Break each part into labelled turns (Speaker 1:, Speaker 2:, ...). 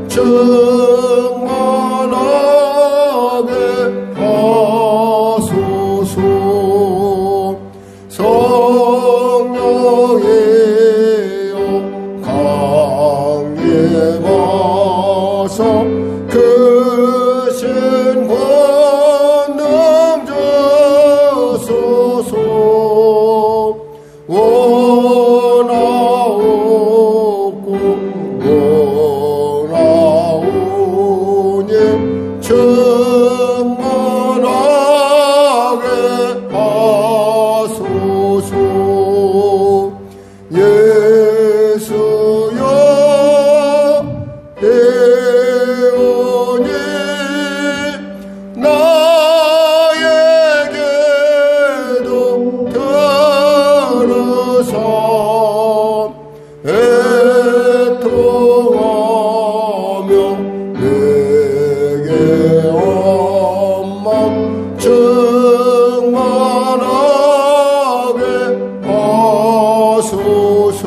Speaker 1: 충만하게 하소서. 성령이여 강림하사 크신 권능 주소서. 원하옵고 원하오니 충만하게 하소서. 예수여 애원이 나에게도 들으사 애통하며 내게 엄만 충만하게 하소서.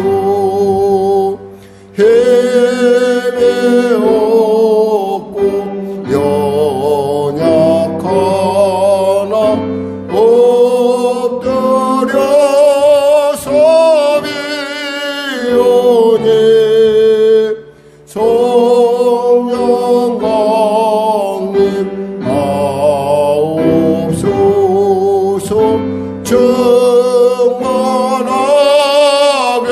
Speaker 1: 힘이 없고 연약하나 엎드려서 비오니 성령 강림 하옵소서. 충만하게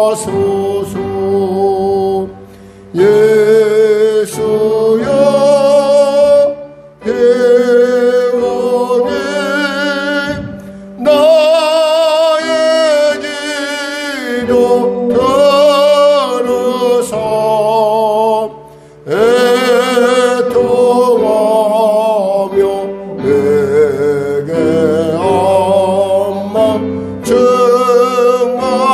Speaker 1: 하소서. 예수여 애원이 나의 기도 들으사 애통하며 내게 엄만 충만하게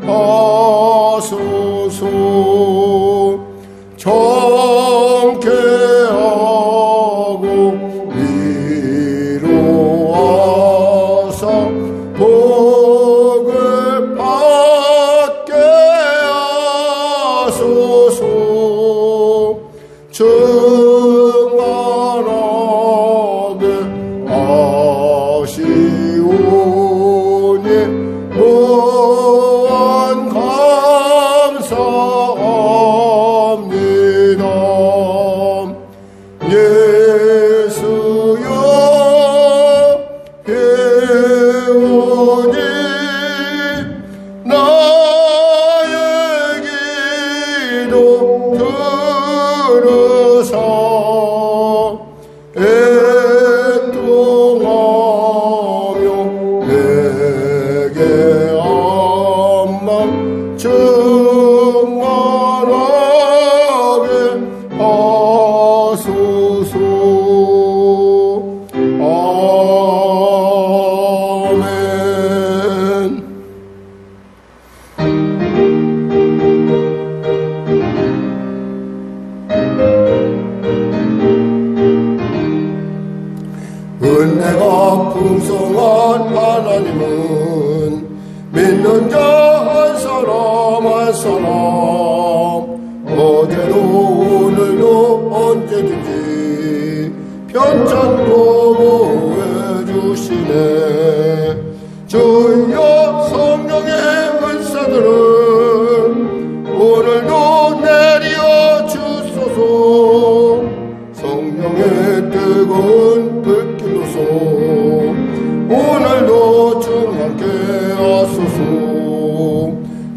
Speaker 1: 하소서. 정케하고 위로하사 복을 받게 하소서. 충만하게 하시오니 무한 감사합니다. 예수여 애원이 나의 기도 들으사 애통하며 내게 엄만 충만하게 하소서. 아멘. 은혜가 풍성한 하나님은 믿는 자 한 사람 한 사람 어제도 오늘도 언제든지 편찮고 보호해 주시네. 주여 성령의 은사들은 오늘도 내려 주소서. 성령의 뜨거운 불길로서 오늘도 충만케 하소서.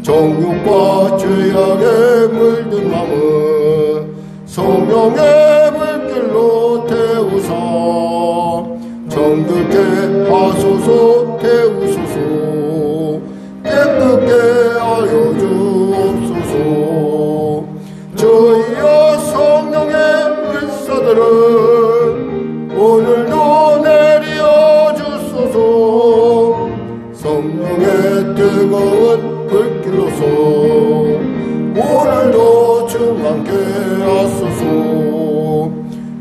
Speaker 1: 정욕과 죄악에 물든 마음을 성령의 물길로 태우사 정들게 하소서. 태우소서. 깨끗게 하여 주옵소서. 주여 성령의 은사들은 오늘도 내려 주소서. 성령의 뜨거운 불길로서 오늘도 충만케 하소서.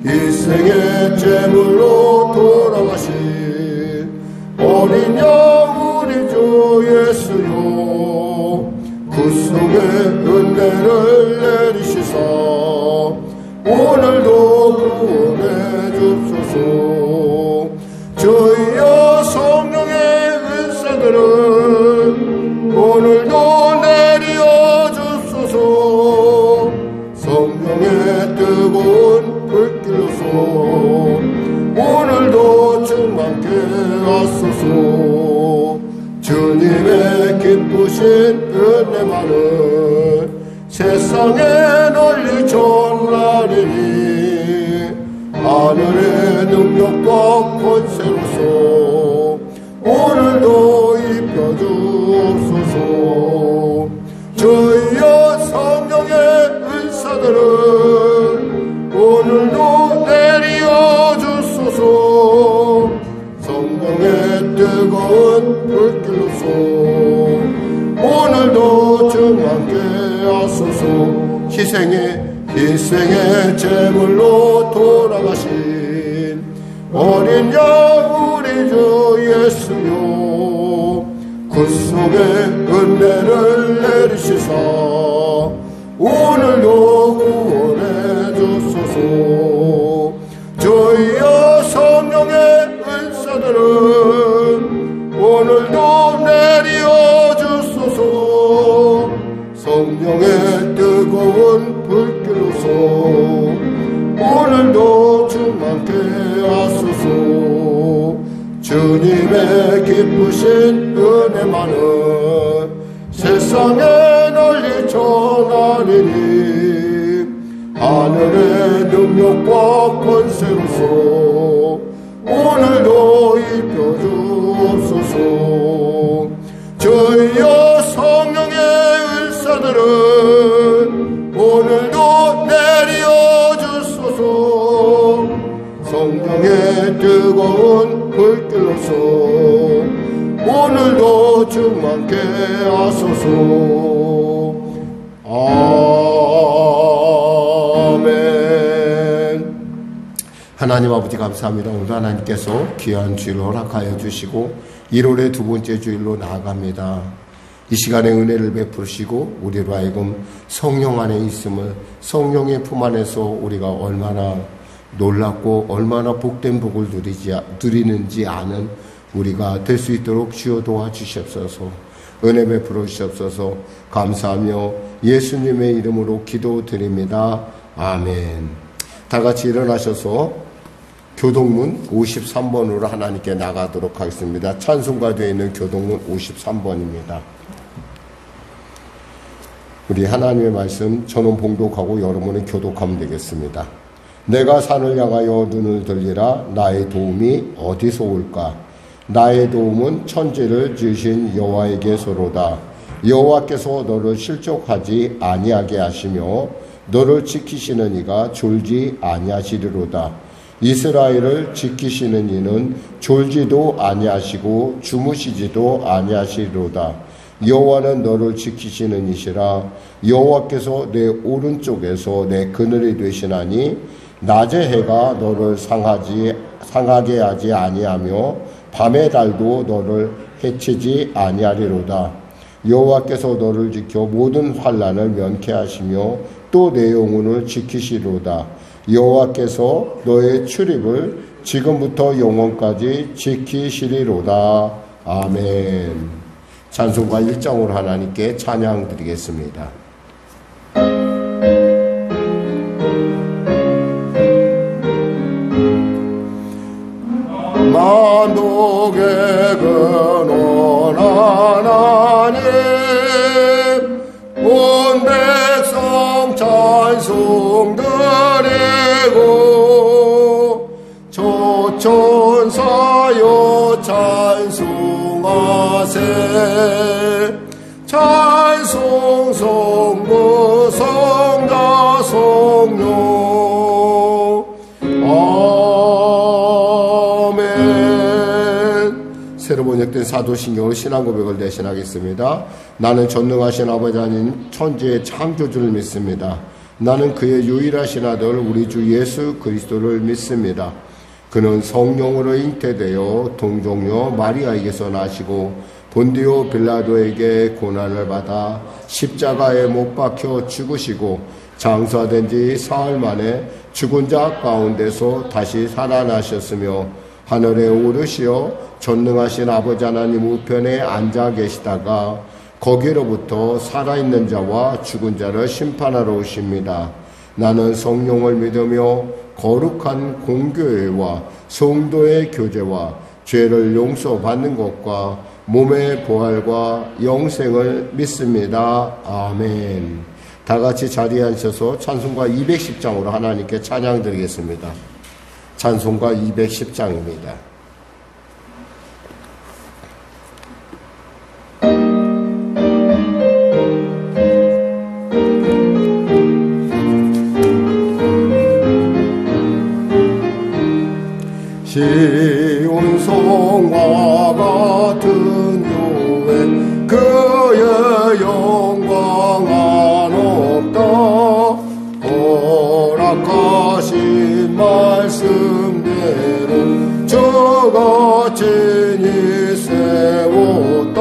Speaker 1: 이 생의 제물로 돌아가신 어린 양 우리 주 예수여, 그 구속의 은혜를 내리시사 오늘도 구원해 주소서. 주여 성령의 은사들을 오늘도 내려 주소서. 성령의 뜨거운 불길로서 오늘도 충만케 하소서. 주님의 기쁘신 은혜만을 세상에 널리 전하리니 하늘의 능력과 권세로서 오늘도 입혀주옵소서. 주여 성령의 은사들을 오늘도 내려 주소서. 성령의 뜨거운 불길로서 오늘도 충만케 하소서. 희생의 제물로 돌아가신 어린 양 우리 주 예수여, 구속의 은혜를 내리시사 오늘도 구원해 주소서. 주여 성령의 은사들을 오늘도 내려 주소서. 성령의 뜨거운 불길로서 오늘도 충만케 하소서. 주님의 기쁘신 은혜만은 세상에 널리 전하리니 하늘의 능력과 권세로서 오늘도 입혀주옵소서. 주여 성령의 은사들을 오늘도 내려주소서. 성령의 뜨거운 불길로서 오늘도 충만케 하소서. 아멘. 하나님 아버지 감사합니다. 오늘 하나님께서 귀한 주일을 허락하여 주시고 1월의 두 번째 주일로 나아갑니다. 이 시간에 은혜를 베푸시고 우리로 하여금 성령 안에 있음을, 성령의 품 안에서 우리가 얼마나 놀랍고 얼마나 복된 복을 누리는지 아는 우리가 될 수 있도록 주여 도와주시옵소서. 은혜 베풀어 주시옵소서. 감사하며 예수님의 이름으로 기도드립니다. 아멘. 다 같이 일어나셔서 교동문 53번으로 하나님께 나가도록 하겠습니다. 찬송가 되어 있는 교동문 53번입니다. 우리 하나님의 말씀 저는 봉독하고 여러분은 교독하면 되겠습니다. 내가 산을 향하여 눈을 들리라. 나의 도움이 어디서 올까? 나의 도움은 천지를 지으신 여호와에게서로다. 여호와께서 너를 실족하지 아니하게 하시며 너를 지키시는 이가 졸지 아니하시리로다. 이스라엘을 지키시는 이는 졸지도 아니하시고 주무시지도 아니하시리로다. 여호와는 너를 지키시는 이시라. 여호와께서 내 오른쪽에서 내 그늘이 되시나니 낮의 해가 너를 상하게 하지 아니하며 밤의 달도 너를 해치지 아니하리로다. 여호와께서 너를 지켜 모든 환난을 면케하시며 또 내 영혼을 지키시리로다. 여호와께서 너의 출입을 지금부터 영원까지 지키시리로다. 아멘. 찬송가 1장으로 하나님께 찬양 드리겠습니다. 만독의 근원 하나님, 온 백성 찬송 드리고 조천사여 찬송하세. 찬송 성부 성자 성령. 아멘. 새로 번역된 사도신경으로 신앙고백을 대신하겠습니다. 나는 전능하신 아버지 하나님 천지의 창조주를 믿습니다. 나는 그의 유일하신 아들 우리 주 예수 그리스도를 믿습니다. 그는 성령으로 잉태되어 동정녀 마리아에게서 나시고 본디오 빌라도에게 고난을 받아 십자가에 못 박혀 죽으시고 장사된 지 사흘 만에 죽은 자 가운데서 다시 살아나셨으며 하늘에 오르시어 전능하신 아버지 하나님 우편에 앉아 계시다가 거기로부터 살아있는 자와 죽은 자를 심판하러 오십니다. 나는 성령을 믿으며 거룩한 공교회와 성도의 교제와 죄를 용서받는 것과 몸의 부활과 영생을 믿습니다. 아멘. 다 같이 자리에 앉으셔서 찬송가 210장으로 하나님께 찬양 드리겠습니다. 찬송가 210장입니다. 시온 성과 같은 교회 그의 영광 한없다. 허락하신 말씀대로 저가 친히 세웠다.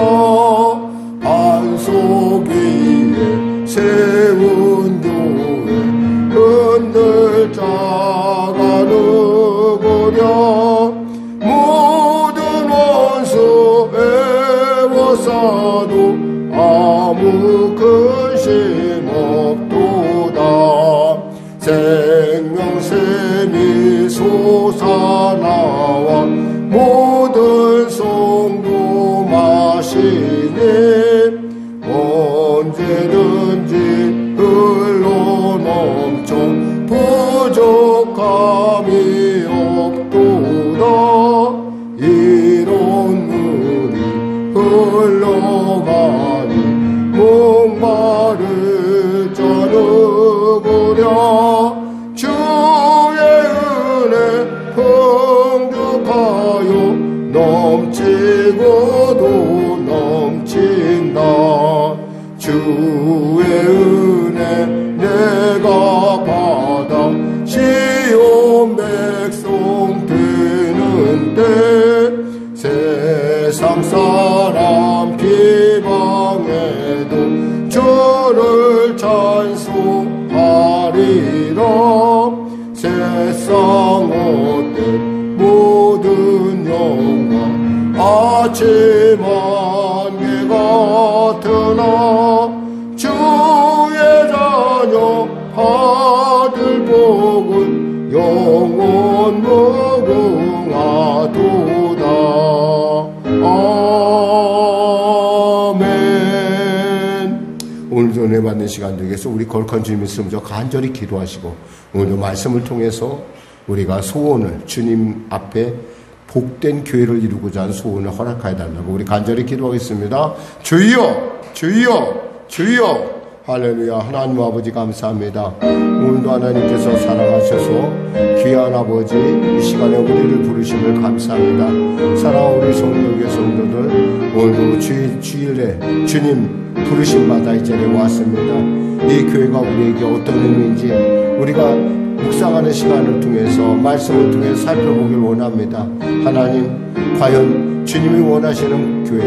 Speaker 1: 반석 위에 세운 교회 흔들 자가 누구랴. 모든 원수 애워싸도 아무 근심 없도다. 생명샘이 솟아나와 모든 성도 마시니 언제든지 흘러넘쳐 부족함이 없도다. 이런 물이 흘러가니 목마를 자 누구랴. 주의 은혜 풍족하여 넘치고도 넘친다. 주의 은혜 내가 받아 시온 백성 되는데 세상 사람 비방해도 주를 찬송하리라. 세상 어때 모든 영광 아침 안개 같으나 주의 자녀 받을 복은 영원 무궁하도다. 아멘. 오늘도 은혜 받는 시간 되기 위해서 우리 거룩한 주님 말씀 저 간절히 기도하시고 오늘도 말씀을 통해서 우리가 소원을 주님 앞에 복된 교회를 이루고자 하는 소원을 허락하여 달라고 우리 간절히 기도하겠습니다. 주여 주여 주여. 할렐루야. 하나님 아버지 감사합니다. 오늘도 하나님께서 사랑하셔서 귀한 아버지 이 시간에 우리를 부르심을 감사합니다. 사랑하는 우리 성령의 성도들 오늘도 주일에 주님 부르심 받아 이 자리에 왔습니다. 이 교회가 우리에게 어떤 의미인지 우리가 묵상하는 시간을 통해서 말씀을 통해 살펴보길 원합니다. 하나님 과연 주님이 원하시는 교회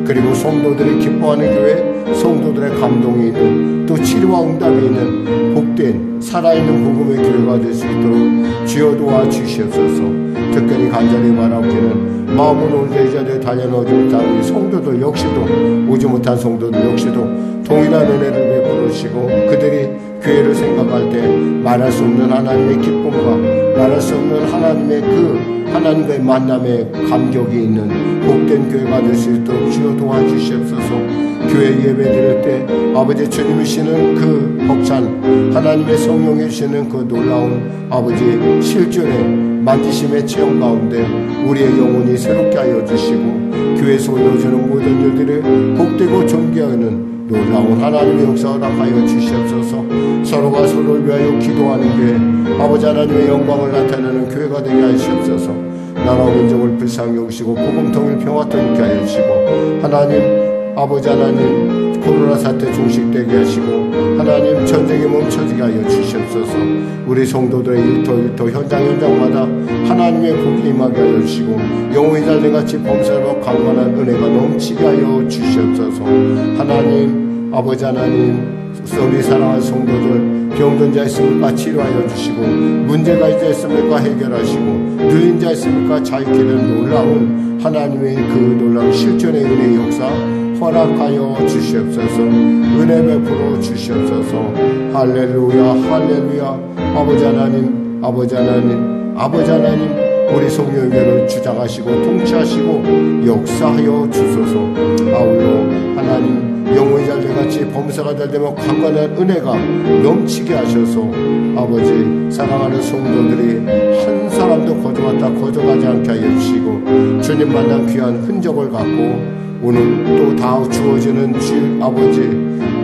Speaker 1: 그리고 성도들이 기뻐하는 교회 성도들의 감동이 있는 또 치료와 응답이 있는 복된 살아있는 복음의 교회가 될 수 있도록 주여 도와주시옵소서. 특별히 간절히 바라기는 마음은 오늘 이 자리에 달려오지 못한 우리 성도들 역시도 오지 못한 성도들 역시도 동일한 은혜를 베풀으시고 그들이 교회를 생각할 때 말할 수 없는 하나님의 기쁨과 말할 수 없는 하나님의 그 하나님과의 만남에 감격이 있는 복된 교회가 될 수 있도록 주여 도와주시옵소서. 교회 예배 드릴 때 아버지 주님이시는 그 벅찬 하나님의 성령이시는 그 놀라운 아버지 실존의 만지심의 체험 가운데 우리의 영혼이 새롭게 하여 주시고 교회에서 올려주는 모든 일들을 복되고 존귀하는 놀라운 하나님의 역사를 허락하여 주시옵소서. 서로가 서로를 위하여 기도하는 교회 아버지 하나님의 영광을 나타내는 교회가 되게 하시옵소서. 나라와 민족을 불쌍히 여기시고 복음 통일 평화 통일케 하여 주시고 하나님 아버지 하나님 코로나 사태 종식되게 하시고 하나님 전쟁이 멈춰지게 하여 주시옵소서. 우리 성도들의 일터 현장마다 하나님의 복이 임하게 하여 주시고 영혼이 잘된같이 범사로 강건한 은혜가 넘치게 하여 주시옵소서. 하나님 아버지 하나님 우리 사랑하는 성도들 병든 자 있습니까? 치료하여 주시고 문제가 있습니까? 해결하시고 누인 자 있습니까? 자유케는 놀라운 하나님의 그 놀라운 실존의 은혜의 역사 허락하여 주시옵소서. 은혜 베풀어 주시옵소서. 할렐루야 할렐루야. 아버지 하나님 아버지 하나님 아버지 하나님 우리 성령교회를 주장하시고 통치하시고 역사하여 주소서. 아울러 하나님 영혼이 잘돼같이 범사가 잘되며 강건한 은혜가 넘치게 하셔서 아버지 사랑하는 성도들이 한 사람도 거저가지 않게 하여 주시고 주님 만난 귀한 흔적을 갖고 오늘 또 다 주어지는 아버지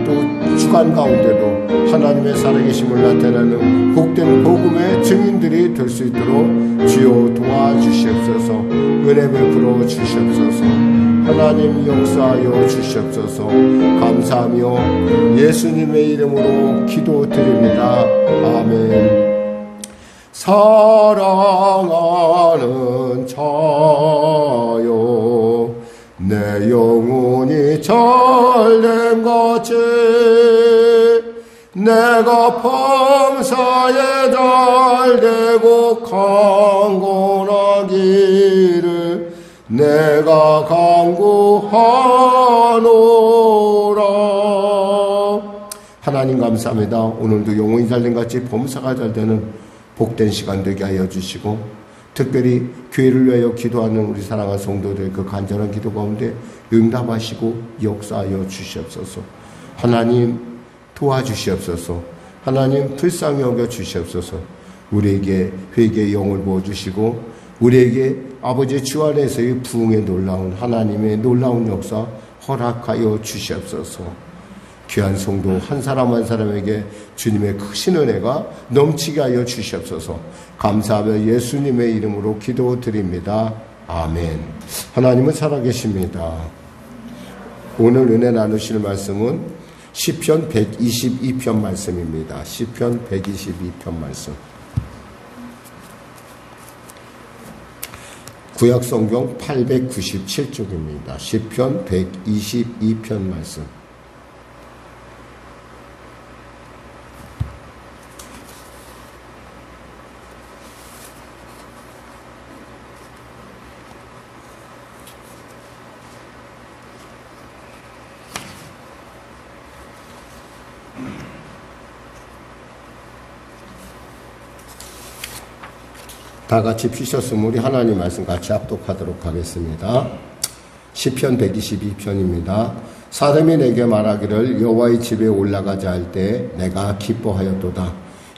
Speaker 1: 또 주간 가운데도 하나님의 살아계심을 나타내는 복된 복음의 증인들이 될 수 있도록 주여 도와주시옵소서. 은혜 베풀어 주시옵소서. 하나님 역사하여 주시옵소서. 감사하며 예수님의 이름으로 기도드립니다. 아멘. 사랑하는 자여 내 영혼이 잘됨같이 내가 범사에 잘되고 강건하기를 내가 간구하노라. 하나님 감사합니다. 오늘도 영혼이 잘됨같이 범사가 잘되는 복된 시간 되게 하여 주시고 특별히 교회를 위하여 기도하는 우리 사랑하는 성도들 그 간절한 기도 가운데 응답하시고 역사하여 주시옵소서. 하나님 도와주시옵소서. 하나님 불쌍히 여겨 주시옵소서. 우리에게 회개의 영을 부어주시고 우리에게 아버지 주 안에서의 부흥의 놀라운 하나님의 놀라운 역사 허락하여 주시옵소서. 귀한 성도 한 사람 한 사람에게 주님의 크신 은혜가 넘치게 하여 주시옵소서. 감사하며 예수님의 이름으로 기도드립니다. 아멘. 하나님은 살아계십니다. 오늘 은혜 나누실 말씀은 시편 122편 말씀입니다. 시편 122편 말씀. 구약성경 897쪽입니다. 시편 122편 말씀. 다 같이 피셨으면 우리 하나님 말씀 같이 합독하도록 하겠습니다. 시편 122편입니다. 사람이 내게 말하기를 여호와의 집에 올라가자 할 때 내가 기뻐하였도다.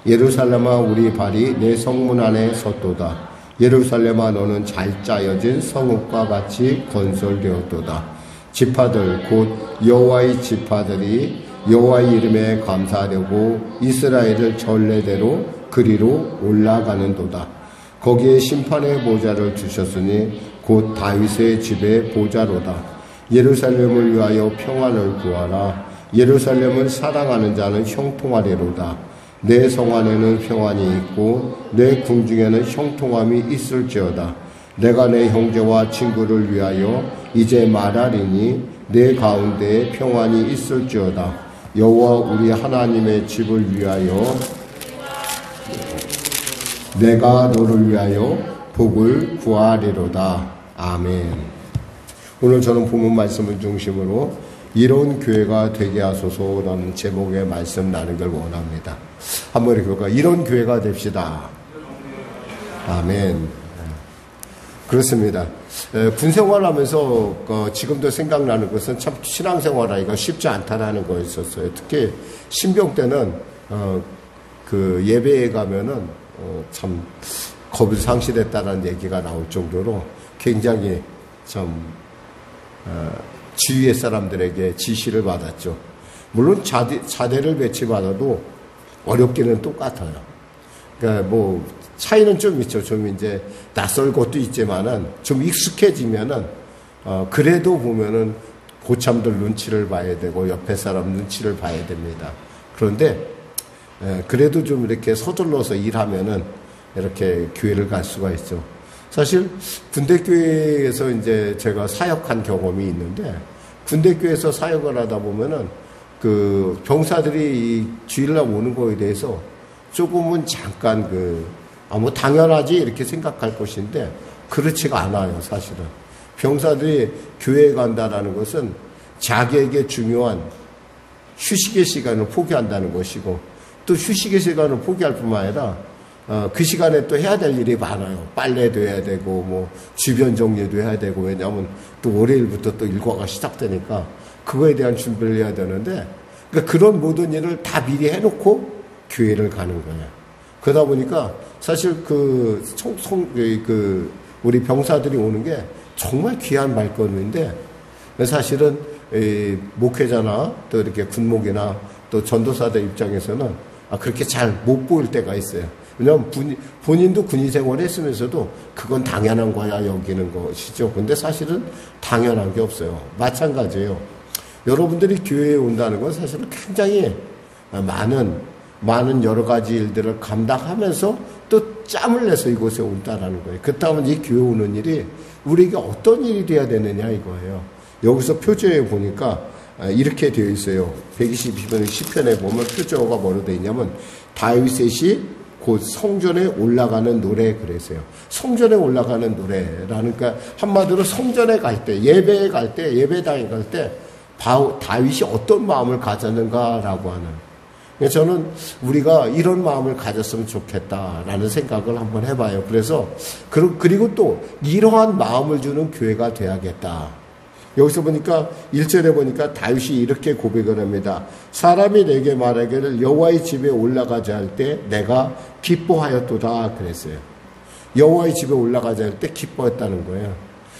Speaker 1: 예루살렘아 우리 발이 내 성문 안에 섰도다. 예루살렘아 너는 잘 짜여진 성읍과 같이 건설되었도다. 지파들 곧 여호와의 지파들이 여호와의 이름에 감사하려고 이스라엘을 전례대로 그리로 올라가는도다. 거기에 심판의 보좌를 주셨으니 곧 다윗의 집의 보좌로다. 예루살렘을 위하여 평안을 구하라. 예루살렘을 사랑하는 자는 형통하리로다. 내 성 안에는 평안이 있고 내 궁중에는 형통함이 있을지어다. 내가 내 형제와 친구를 위하여 이제 말하리니 내 가운데에 평안이 있을지어다. 여호와 우리 하나님의 집을 위하여 내가 너를 위하여 복을 구하리로다. 아멘. 오늘 저는 본문 말씀을 중심으로 이런 교회가 되게 하소서라는 제목의 말씀 나누길 원합니다. 한번 이렇게 볼까요? 이런 교회가 됩시다. 아멘. 그렇습니다. 군생활 하면서 지금도 생각나는 것은 참 신앙생활하기가 쉽지 않다라는 거였었어요. 특히 신병 때는 그 예배에 가면은 참 겁을 상실했다라는 얘기가 나올 정도로 굉장히 좀 주위의 사람들에게 지시를 받았죠. 물론 자대를 배치받아도 어렵기는 똑같아요. 그러니까 뭐 차이는 좀 있죠. 좀 이제 낯설 것도 있지만은 좀 익숙해지면은 그래도 보면은 고참들 눈치를 봐야 되고 옆에 사람 눈치를 봐야 됩니다. 그런데 그래도 좀 이렇게 서둘러서 일하면은 이렇게 교회를 갈 수가 있죠. 사실 군대교회에서 이제 제가 사역한 경험이 있는데, 군대교회에서 사역을 하다 보면은 그 병사들이 이 주일날 오는 거에 대해서 조금은 잠깐 뭐 당연하지 이렇게 생각할 것인데 그렇지가 않아요. 사실은 병사들이 교회에 간다라는 것은 자기에게 중요한 휴식의 시간을 포기한다는 것이고, 또 휴식의 시간을 포기할 뿐만 아니라 그 시간에 또 해야 될 일이 많아요. 빨래도 해야 되고 뭐 주변 정리도 해야 되고, 왜냐하면 또 월요일부터 또 일과가 시작되니까 그거에 대한 준비를 해야 되는데, 그러니까 그런 모든 일을 다 미리 해놓고 교회를 가는 거예요. 그러다 보니까 사실 우리 병사들이 오는 게 정말 귀한 말걸음인데, 사실은 목회자나 또 이렇게 군목이나 또 전도사들 입장에서는 그렇게 잘 못 보일 때가 있어요. 왜냐하면 본인도 군인 생활을 했으면서도 그건 당연한 거야 여기는 것이죠. 근데 사실은 당연한 게 없어요. 마찬가지예요. 여러분들이 교회에 온다는 건 사실은 굉장히 많은 여러 가지 일들을 감당하면서 또 짬을 내서 이곳에 온다라는 거예요. 그렇다면 이 교회 오는 일이 우리에게 어떤 일이 돼야 되느냐 이거예요. 여기서 표제에 보니까 이렇게 되어 있어요. 122편 시편에 보면 표제어가 뭐로 되어 있냐면 다윗의 곧 성전에 올라가는 노래 그랬어요. 성전에 올라가는 노래라는, 그러니까 한마디로 성전에 갈 때, 예배에 갈 때, 예배당에 갈 때 다윗이 어떤 마음을 가졌는가라고 하는, 저는 우리가 이런 마음을 가졌으면 좋겠다라는 생각을 한번 해봐요. 그래서 그리고 또 이러한 마음을 주는 교회가 돼야겠다. 여기서 보니까 1절에 보니까 다윗이 이렇게 고백을 합니다. 사람이 내게 말하기를 여호와의 집에 올라가자 할 때 내가 기뻐하였도다 그랬어요. 여호와의 집에 올라가자 할 때 기뻐했다는 거예요.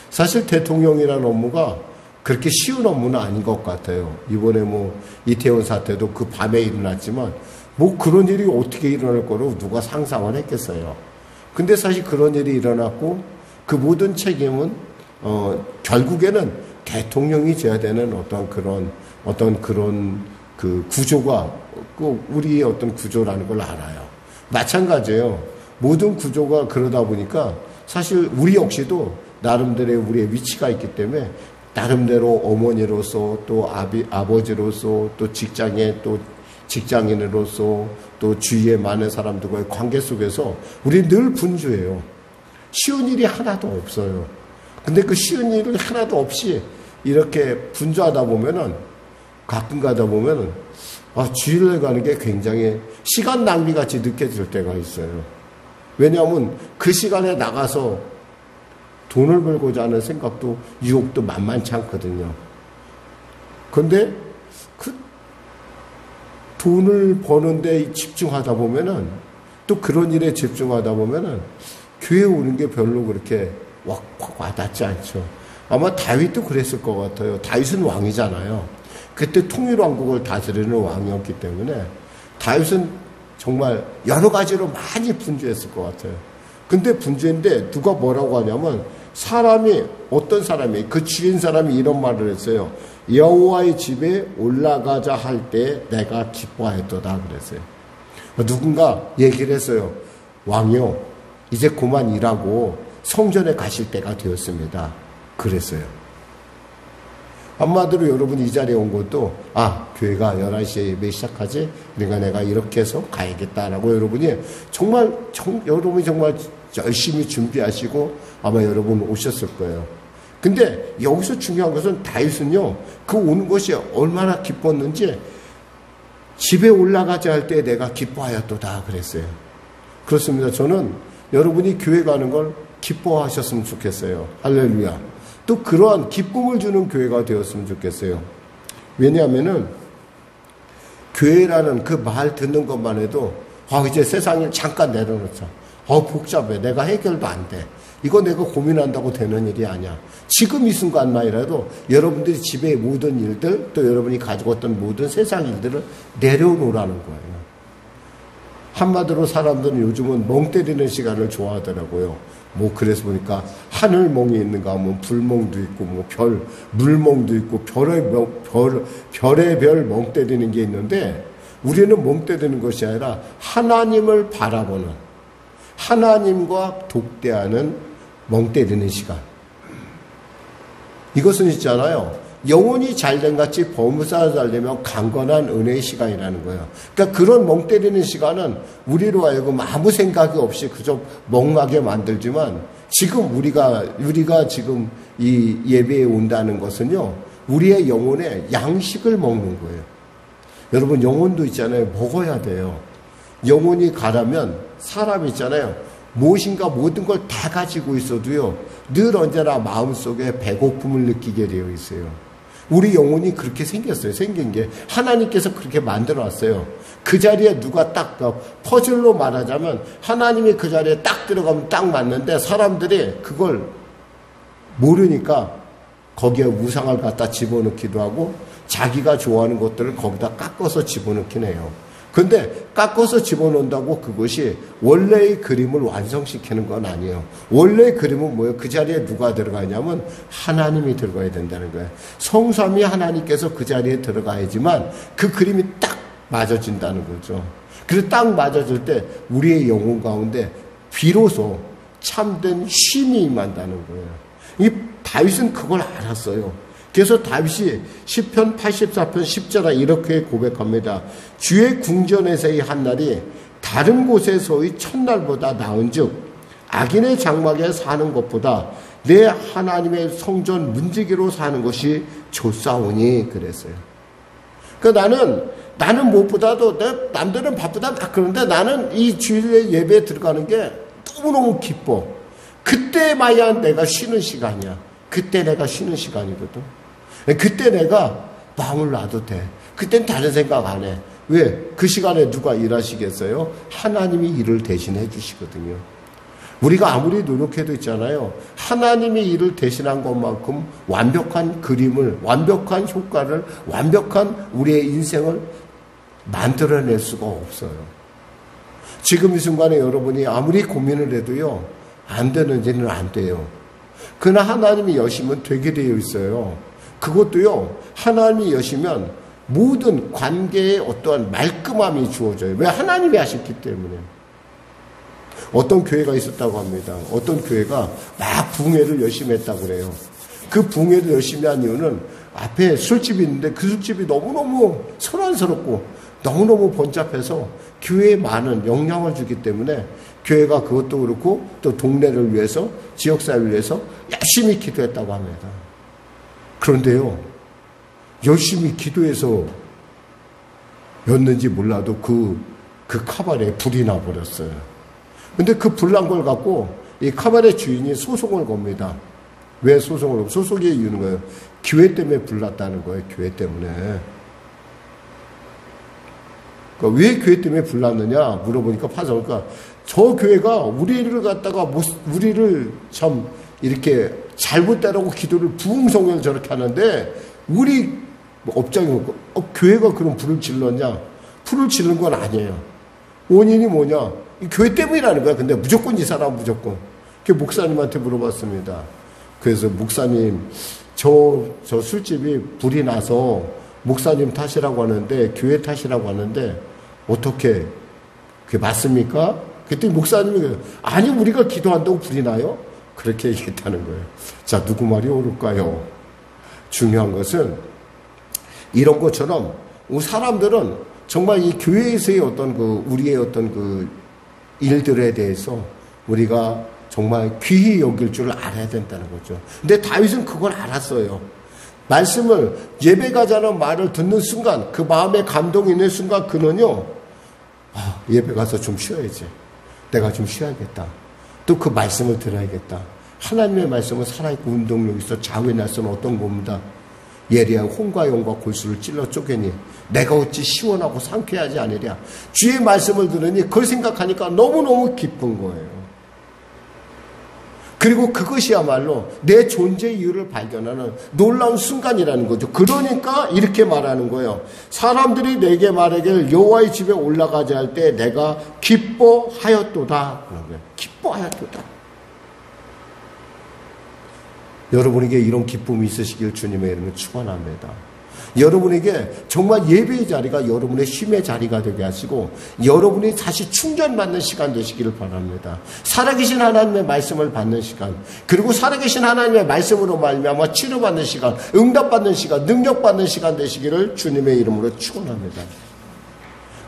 Speaker 1: 사실 대통령이라는 업무가 그렇게 쉬운 업무는 아닌 것 같아요. 이번에 뭐 이태원 사태도 그 밤에 일어났지만 뭐 그런 일이 어떻게 일어날 거로 누가 상상을 했겠어요. 근데 사실 그런 일이 일어났고 그 모든 책임은 결국에는 대통령이 져야 되는 어떤 그런 그 구조가 우리의 어떤 구조라는 걸 알아요. 마찬가지예요. 모든 구조가 그러다 보니까 사실 우리 역시도 나름대로의 우리의 위치가 있기 때문에 나름대로 어머니로서 또 아버지로서 또 직장인으로서 또 주위에 많은 사람들과의 관계 속에서 우리 늘 분주해요. 쉬운 일이 하나도 없어요. 근데 그 쉬운 일을 하나도 없이 이렇게 분주하다 보면은 가끔 가다 보면은 주일날 가는 게 굉장히 시간 낭비 같이 느껴질 때가 있어요. 왜냐하면 그 시간에 나가서 돈을 벌고자 하는 생각도 유혹도 만만치 않거든요. 그런데 그 돈을 버는데 집중하다 보면은 또 그런 일에 집중하다 보면은 교회 오는 게 별로 그렇게 확 와닿지 않죠. 아마 다윗도 그랬을 것 같아요. 다윗은 왕이잖아요. 그때 통일왕국을 다스리는 왕이었기 때문에 다윗은 정말 여러 가지로 많이 분주했을 것 같아요. 근데 분주했는데 누가 뭐라고 하냐면 어떤 사람이 그 주인 사람이 이런 말을 했어요. 여호와의 집에 올라가자 할 때 내가 기뻐하였도다 그랬어요. 누군가 얘기를 했어요. 왕이요, 이제 그만 일하고 성전에 가실 때가 되었습니다. 그랬어요. 한마디로 여러분이 이 자리에 온 것도 교회가 11시에 예배 시작하지? 그러니까 내가 이렇게 해서 가야겠다라고 여러분이 여러분이 정말 열심히 준비하시고 아마 여러분 오셨을 거예요. 근데 여기서 중요한 것은 다윗은요, 그 오는 것이 얼마나 기뻤는지 집에 올라가자 할 때 내가 기뻐하였도다 그랬어요. 그렇습니다. 저는 여러분이 교회 가는 걸 기뻐하셨으면 좋겠어요. 할렐루야. 또 그러한 기쁨을 주는 교회가 되었으면 좋겠어요. 왜냐하면은 교회라는 그 말 듣는 것만 해도 이제 세상을 잠깐 내려놓자. 복잡해. 내가 해결도 안 돼. 이거 내가 고민한다고 되는 일이 아니야. 지금 이 순간만이라도 여러분들이 집의 모든 일들, 또 여러분이 가지고 왔던 모든 세상 일들을 내려놓으라는 거예요. 한마디로 사람들은 요즘은 멍 때리는 시간을 좋아하더라고요. 뭐 그래서 보니까 하늘멍이 있는가 하면 불멍도 있고 뭐 물멍도 있고 별의 별 멍 때리는 게 있는데, 우리는 멍 때리는 것이 아니라 하나님을 바라보는, 하나님과 독대하는 멍 때리는 시간. 이것은 있잖아요, 영혼이 잘된 같이 범사가 잘되면 강건한 은혜의 시간이라는 거예요. 그러니까 그런 멍 때리는 시간은 우리로 하여금 아무 생각이 없이 그저 멍하게 만들지만, 지금 우리가 지금 이 예배에 온다는 것은요, 우리의 영혼에 양식을 먹는 거예요. 여러분, 영혼도 있잖아요, 먹어야 돼요. 영혼이 가라면 사람이 있잖아요, 무엇인가 모든 걸 다 가지고 있어도요, 늘 언제나 마음속에 배고픔을 느끼게 되어 있어요. 우리 영혼이 그렇게 생겼어요. 생긴 게 하나님께서 그렇게 만들어놨어요. 그 자리에 누가 딱, 퍼즐로 말하자면 하나님이 그 자리에 딱 들어가면 딱 맞는데, 사람들이 그걸 모르니까 거기에 우상을 갖다 집어넣기도 하고 자기가 좋아하는 것들을 거기다 깎아서 집어넣긴 해요. 근데 깎아서 집어넣는다고 그것이 원래의 그림을 완성시키는 건 아니에요. 원래의 그림은 뭐예요? 그 자리에 누가 들어가냐면 하나님이 들어가야 된다는 거예요. 성삼위 하나님께서 그 자리에 들어가야지만 그 그림이 딱 맞아진다는 거죠. 그래서 딱 맞아질 때 우리의 영혼 가운데 비로소 참된 쉼이 임한다는 거예요. 이 다윗은 그걸 알았어요. 그래서 다윗이 시편 84편 10절에 이렇게 고백합니다. 주의 궁전에서의 한날이 다른 곳에서의 첫날보다 나은즉 악인의 장막에 사는 것보다 내 하나님의 성전 문지기로 사는 것이 좋사오니 그랬어요. 그러니까 나는 무엇보다도 남들은 바쁘다 막 그러는데 나는 이 주일에 예배에 들어가는 게 너무너무 기뻐. 그때마야 내가 쉬는 시간이야. 그때 내가 쉬는 시간이거든. 그때 내가 마음을 놔도 돼. 그땐 다른 생각 안 해. 왜? 그 시간에 누가 일하시겠어요? 하나님이 일을 대신해 주시거든요. 우리가 아무리 노력해도 있잖아요, 하나님이 일을 대신한 것만큼 완벽한 그림을, 완벽한 효과를, 완벽한 우리의 인생을 만들어낼 수가 없어요. 지금 이 순간에 여러분이 아무리 고민을 해도요, 안 되는지는 안 돼요. 그러나 하나님이 여시면 되게 되어 있어요. 그것도요, 하나님이 여시면 모든 관계에 어떠한 말끔함이 주어져요. 왜? 하나님이 하셨기 때문에. 어떤 교회가 있었다고 합니다. 어떤 교회가 막 붕회를 열심히 했다고 그래요. 그 붕회를 열심히 한 이유는 앞에 술집이 있는데 그 술집이 너무너무 소란스럽고 너무너무 번잡해서 교회에 많은 영향을 주기 때문에 교회가 그것도 그렇고 또 동네를 위해서, 지역사회를 위해서 열심히 기도했다고 합니다. 그런데요, 열심히 기도해서 였는지 몰라도 그 카바레에 불이 나버렸어요. 근데 그 불난 걸 갖고 이 카바레 주인이 소송을 겁니다. 왜 소송을? 소송의 이유는 거예요. 교회 때문에 불났다는 거예요. 교회 때문에. 그러니까 왜 교회 때문에 불났느냐 물어보니까 파송니까 저 교회가 우리를 갖다가 우리를 참 이렇게 잘못되라고 기도를 부흥성을 저렇게 하는데 우리 업장이 뭐고 교회가 그럼 불을 질렀냐? 불을 지른 건 아니에요. 원인이 뭐냐? 이 교회 때문이라는 거야. 근데 무조건 이 사람 무조건. 그 목사님한테 물어봤습니다. 그래서 목사님, 저 술집이 불이 나서 목사님 탓이라고 하는데 교회 탓이라고 하는데 어떻게 그게 맞습니까? 그랬더니 목사님이 아니 우리가 기도한다고 불이 나요? 그렇게 얘기했다는 거예요. 자, 누구 말이 옳을까요? 중요한 것은 이런 것처럼 사람들은 정말 이 교회에서의 어떤 우리의 어떤 일들에 대해서 우리가 정말 귀히 여길 줄 알아야 된다는 거죠. 근데 다윗은 그걸 알았어요. 말씀을 예배 가자는 말을 듣는 순간, 그 마음에 감동이 있는 순간 그는요, 예배 가서 좀 쉬어야지. 내가 좀 쉬어야겠다. 또 그 말씀을 들어야겠다. 하나님의 말씀은 살아있고 운동력 있어 좌우의 날선 어떤 겁니다. 예리한 홍과 용과 골수를 찔러 쪼개니 내가 어찌 시원하고 상쾌하지 않으랴. 주의 말씀을 들으니 그걸 생각하니까 너무너무 기쁜 거예요. 그리고 그것이야말로 내 존재 이유를 발견하는 놀라운 순간이라는 거죠. 그러니까 이렇게 말하는 거예요. 사람들이 내게 말하길 여호와의 집에 올라가자 할 때 내가 기뻐하였도다. 기뻐하였도다. 여러분에게 이런 기쁨이 있으시길 주님의 이름으로 축원합니다. 여러분에게 정말 예배의 자리가 여러분의 쉼의 자리가 되게 하시고 여러분이 다시 충전받는 시간 되시기를 바랍니다. 살아계신 하나님의 말씀을 받는 시간, 그리고 살아계신 하나님의 말씀으로 말미암아 치료받는 시간, 응답받는 시간, 능력받는 시간 되시기를 주님의 이름으로 축원합니다.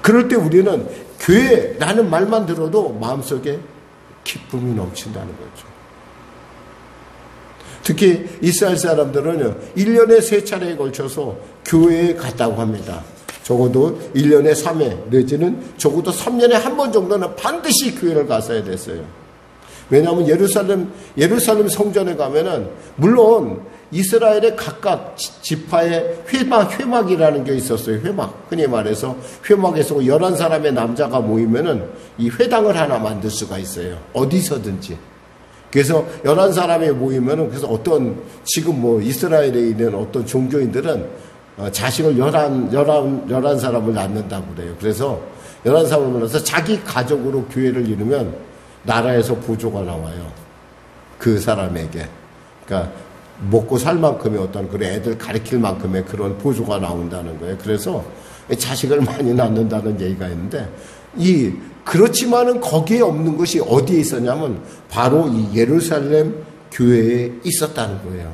Speaker 1: 그럴 때 우리는 교회라는 말만 들어도 마음속에 기쁨이 넘친다는 거죠. 특히 이스라엘 사람들은 1년에 3차례에 걸쳐서 교회에 갔다고 합니다. 적어도 1년에 3회 내지는 적어도 3년에 한 번 정도는 반드시 교회를 갔어야 됐어요. 왜냐하면 예루살렘 성전에 가면은 물론 이스라엘의 각각 지파의 회막이라는 게 있었어요. 회막. 흔히 말해서 회막에서 11사람의 남자가 모이면은 이 회당을 하나 만들 수가 있어요. 어디서든지. 그래서 11사람이 모이면은, 그래서 지금 이스라엘에 있는 어떤 종교인들은 자식을 11사람을 낳는다고 그래요. 그래서 11사람을 낳아서 자기 가족으로 교회를 이루면 나라에서 보조가 나와요. 그 사람에게. 그러니까 먹고 살 만큼의 어떤 그런 애들 가르칠 만큼의 그런 보조가 나온다는 거예요. 그래서 자식을 많이 낳는다는 얘기가 있는데, 그렇지만은 거기에 없는 것이 어디에 있었냐면 바로 이 예루살렘 교회에 있었다는 거예요.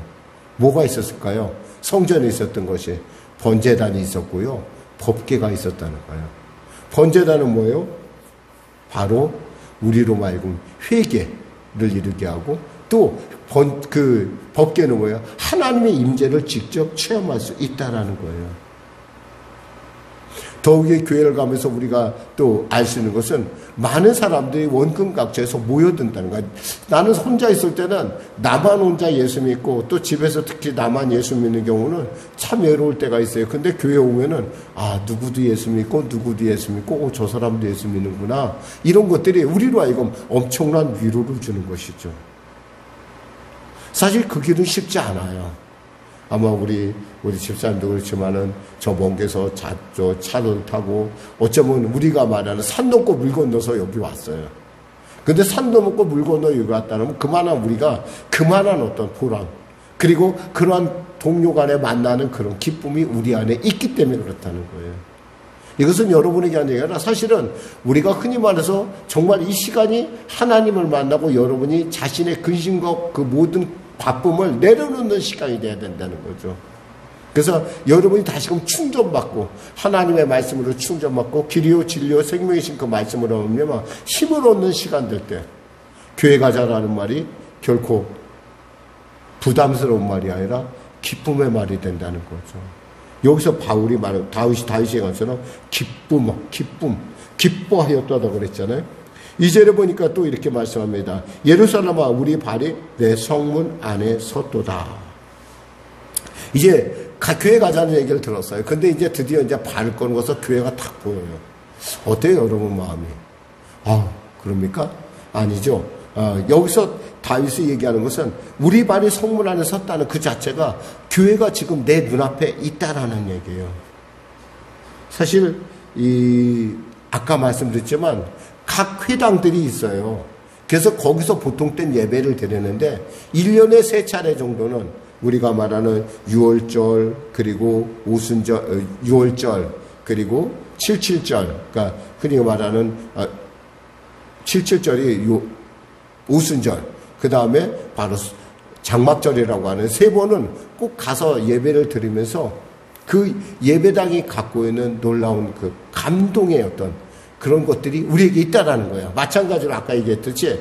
Speaker 1: 뭐가 있었을까요? 성전에 있었던 것이 번제단이 있었고요. 법궤가 있었다는 거예요. 번제단은 뭐예요? 바로 우리로 말고 회개를 이루게 하고, 또 그 법궤는 뭐예요? 하나님의 임재를 직접 체험할 수 있다라는 거예요. 더욱이 교회를 가면서 우리가 또 알 수 있는 것은 많은 사람들이 원근각지에서 모여든다는 거야. 나는 혼자 있을 때는 나만 혼자 예수 믿고, 또 집에서 특히 나만 예수 믿는 경우는 참 외로울 때가 있어요. 근데 교회 오면은 누구도 예수 믿고 누구도 예수 믿고 저 사람도 예수 믿는구나. 이런 것들이 우리로 하여금 엄청난 위로를 주는 것이죠. 사실 그 길은 쉽지 않아요. 아마 우리 집사님도 그렇지만은 저 먼 데서 차를 타고 어쩌면 우리가 말하는 산 넘고 물 건너서 여기 왔어요. 근데 산 넘고 물 건너 여기 왔다면 그만한 어떤 보람, 그리고 그러한 동료 간에 만나는 그런 기쁨이 우리 안에 있기 때문에 그렇다는 거예요. 이것은 여러분에게 한 얘기가 아니라 사실은 우리가 흔히 말해서 정말 이 시간이 하나님을 만나고 여러분이 자신의 근심과 그 모든 바쁨을 내려놓는 시간이 돼야 된다는 거죠. 그래서 여러분이 다시금 충전받고 하나님의 말씀으로 충전받고 길이요 진리요 생명이신 그 말씀으로 오면 힘을 얻는 시간 될 때 교회 가자라는 말이 결코 부담스러운 말이 아니라 기쁨의 말이 된다는 거죠. 여기서 바울이 말한 다윗이 것처럼 기뻐하였다고 그랬잖아요. 2절에 보니까 또 이렇게 말씀합니다. 예루살렘아 우리 발이 내 성문 안에 섰도다. 이제 교회 가자는 얘기를 들었어요. 근데 이제 드디어 발을 꺼내서 교회가 딱 보여요. 어때요 여러분 마음이? 그럽니까? 아니죠. 여기서 다윗이 얘기하는 것은 우리 발이 성문 안에 섰다는 그 자체가 교회가 지금 내 눈앞에 있다라는 얘기예요. 사실 아까 말씀드렸지만 각 회당들이 있어요. 그래서 거기서 보통 땐 예배를 드리는데 1년에 3차례 정도는 우리가 말하는 6월절, 그리고 오순절, 6월절, 그리고 77절, 그러니까 흔히 말하는 77절이 오순절, 그 다음에 바로 장막절이라고 하는 3번은 꼭 가서 예배를 드리면서 그 예배당이 갖고 있는 놀라운 그 감동의 어떤 그런 것들이 우리에게 있다라는 거예요. 마찬가지로 아까 얘기했듯이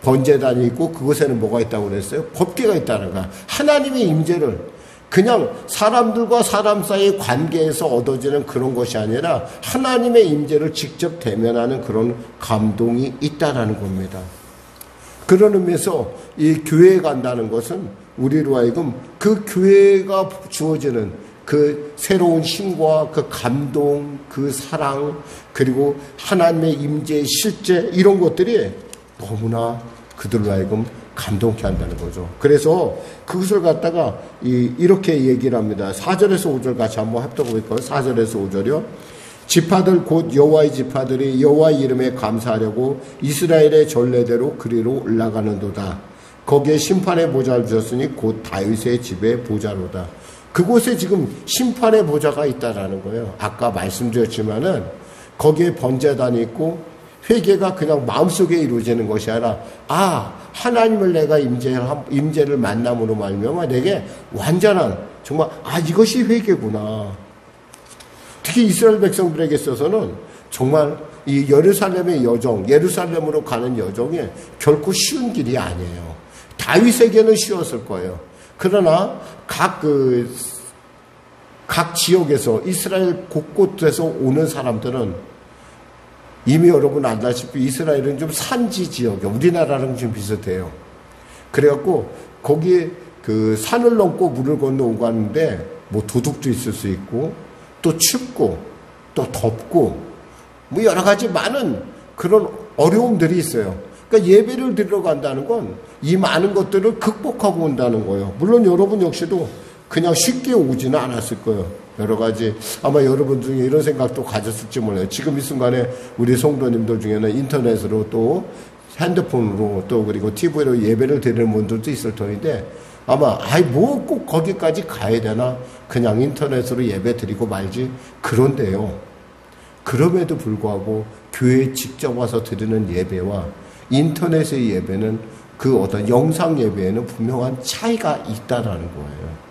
Speaker 1: 번제단이 있고 그곳에는 뭐가 있다고 그랬어요? 법궤가 있다는 거야. 하나님의 임재를 그냥 사람들과 사람 사이의 관계에서 얻어지는 그런 것이 아니라 하나님의 임재를 직접 대면하는 그런 감동이 있다라는 겁니다. 그런 의미에서 이 교회에 간다는 것은 우리로 하여금 그 교회가 주어지는 그 새로운 힘과 그 감동, 그 사랑, 그리고 하나님의 임재의 실제 이런 것들이 너무나 그들로 하여금 감동케 한다는 거죠. 그래서 그것을 갖다가 이렇게 얘기를 합니다. 4절에서 5절 같이 한번 합독해볼까요? 4절에서 5절이요. 지파들 곧 여호와의 지파들이 여호와의 이름에 감사하려고 이스라엘의 전례대로 그리로 올라가는도다. 거기에 심판의 보좌를 주셨으니 곧 다윗의 집의 보좌로다. 그곳에 지금 심판의 보좌가 있다라는 거예요. 아까 말씀드렸지만은 거기에 번제단이 있고 회개가 그냥 마음속에 이루어지는 것이 아니라 하나님을 내가 임재를 만남으로 말미암아 내게 완전한 정말 이것이 회개구나. 특히 이스라엘 백성들에게 있어서는 정말 이 예루살렘의 여정, 예루살렘으로 가는 여정이 결코 쉬운 길이 아니에요. 다윗에게는 쉬웠을 거예요. 그러나 각 지역에서 이스라엘 곳곳에서 오는 사람들은 이미 여러분 알다시피 이스라엘은 좀 산지 지역이에요. 우리나라랑 좀 비슷해요. 그래갖고 거기에 그 산을 넘고 물을 건너오고 하는데 뭐 도둑도 있을 수 있고 또 춥고 또 덥고 뭐 여러 가지 많은 그런 어려움들이 있어요. 그러니까 예배를 드리러 간다는 건 이 많은 것들을 극복하고 온다는 거예요. 물론 여러분 역시도 그냥 쉽게 오지는 않았을 거예요. 여러 가지 아마 여러분 중에 이런 생각도 가졌을지 몰라요. 지금 이 순간에 우리 성도님들 중에는 인터넷으로 또 핸드폰으로 또 그리고 TV로 예배를 드리는 분들도 있을 터인데 아마 뭐 꼭 거기까지 가야 되나 그냥 인터넷으로 예배 드리고 말지. 그런데요, 그럼에도 불구하고 교회에 직접 와서 드리는 예배와 인터넷의 예배는 그 어떤 영상 예배에는 분명한 차이가 있다라는 거예요.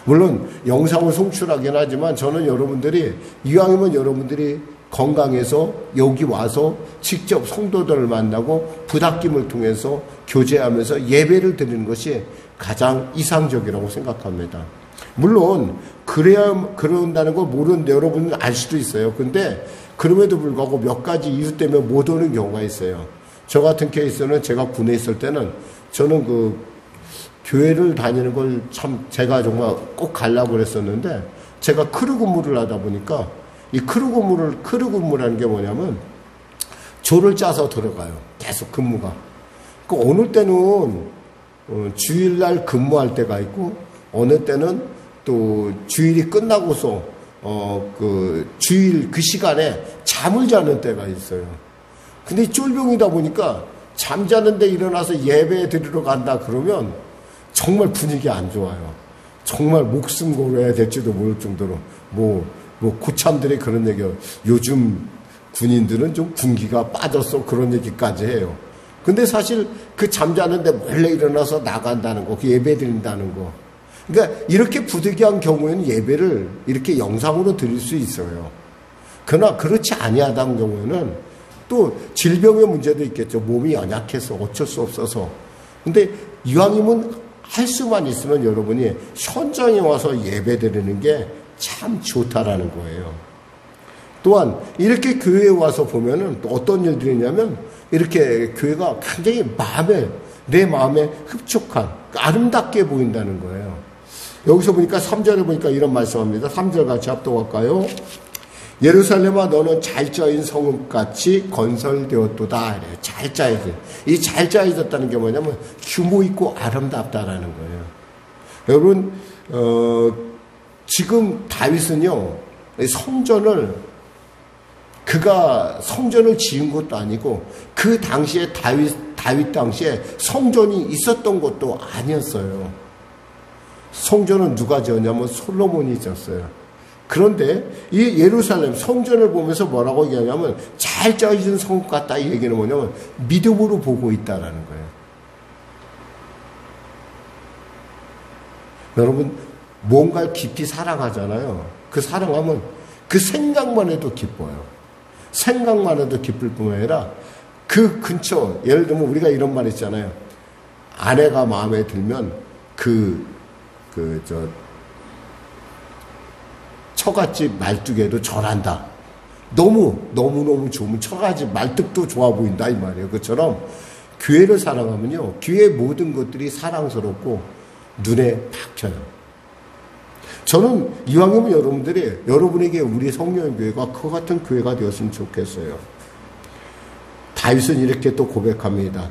Speaker 1: 물론 영상을 송출하긴 하지만 저는 여러분들이 이왕이면 여러분들이 건강해서 여기 와서 직접 성도들을 만나고 부닥김을 통해서 교제하면서 예배를 드리는 것이 가장 이상적이라고 생각합니다. 물론 그런다는 걸 모르는데 여러분은 알 수도 있어요. 근데 그럼에도 불구하고 몇 가지 이유 때문에 못 오는 경우가 있어요. 저 같은 케이스는 제가 군에 있을 때는 저는 그 교회를 다니는 걸 참 제가 정말 꼭 가려고 그랬었는데 제가 크루 근무를 하다 보니까 이 크루 근무라는 게 뭐냐면 조를 짜서 들어가요. 계속 근무가. 그 어느 때는 주일날 근무할 때가 있고 어느 때는 또 주일이 끝나고서 그 주일 그 시간에 잠을 자는 때가 있어요. 근데 쫄병이다 보니까 잠자는데 일어나서 예배 드리러 간다 그러면 정말 분위기 안 좋아요. 정말 목숨 걸어야 될지도 모를 정도로 뭐 고참들이 그런 얘기요. 요즘 군인들은 좀 군기가 빠졌어 그런 얘기까지 해요. 근데 사실 그 잠자는데 몰래 일어나서 나간다는 거, 그 예배 드린다는 거. 그러니까 이렇게 부득이한 경우에는 예배를 이렇게 영상으로 드릴 수 있어요. 그러나 그렇지 아니하다는 경우에는 또 질병의 문제도 있겠죠. 몸이 연약해서 어쩔 수 없어서. 근데 이왕이면 할 수만 있으면 여러분이 현장에 와서 예배 드리는 게 참 좋다라는 거예요. 또한 이렇게 교회에 와서 보면은 또 어떤 일들이 있냐면 이렇게 교회가 굉장히 내 마음에 흡족한 아름답게 보인다는 거예요. 여기서 보니까 3절에 보니까 이런 말씀합니다. 3절 같이 합독할까요? 예루살렘아 너는 잘 짜인 성읍같이 건설되었도다. 이래요. 잘 짜여진. 이 잘 짜여졌다는 게 뭐냐면 규모 있고 아름답다라는 거예요. 여러분 지금 다윗은요 그가 성전을 지은 것도 아니고 그 당시에 다윗 당시에 성전이 있었던 것도 아니었어요. 성전은 누가 지었냐면 솔로몬이 지었어요. 그런데 이 예루살렘 성전을 보면서 뭐라고 얘기하냐면 잘 짜여진 성읍 같다. 이 얘기는 뭐냐면 믿음으로 보고 있다라는 거예요. 여러분 뭔가를 깊이 사랑하잖아요. 그 사랑하면 그 생각만 해도 기뻐요. 생각만 해도 기쁠 뿐만 아니라 그 근처, 예를 들면 우리가 이런 말 있잖아요. 아내가 마음에 들면 처갓집 말뚝에도 절한다. 너무너무 좋으면 처갓집 말뚝도 좋아 보인다 이 말이에요. 그처럼 교회를 사랑하면요, 교회의 모든 것들이 사랑스럽고 눈에 박혀요. 저는 이왕이면 여러분에게 우리 성령교회가 그와 같은 교회가 되었으면 좋겠어요. 다윗은 이렇게 또 고백합니다.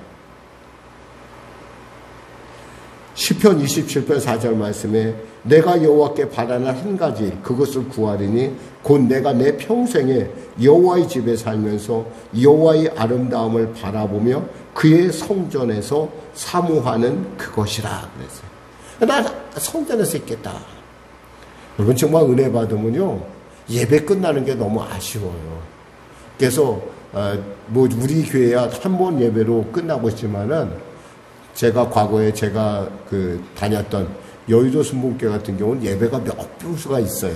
Speaker 1: 시편 27편 4절 말씀에 내가 여호와께 바라는 한 가지 일, 그것을 구하리니 곧 내가 내 평생에 여호와의 집에 살면서 여호와의 아름다움을 바라보며 그의 성전에서 사모하는 그것이라 그랬어요. 나 성전에서 있겠다. 여러분 정말 은혜 받으면요 예배 끝나는 게 너무 아쉬워요. 그래서 뭐 우리 교회야 한 번 예배로 끝나고 있지만은 제가 과거에 제가 다녔던 여의도 순복음교회 같은 경우는 예배가 몇 부수가 있어요.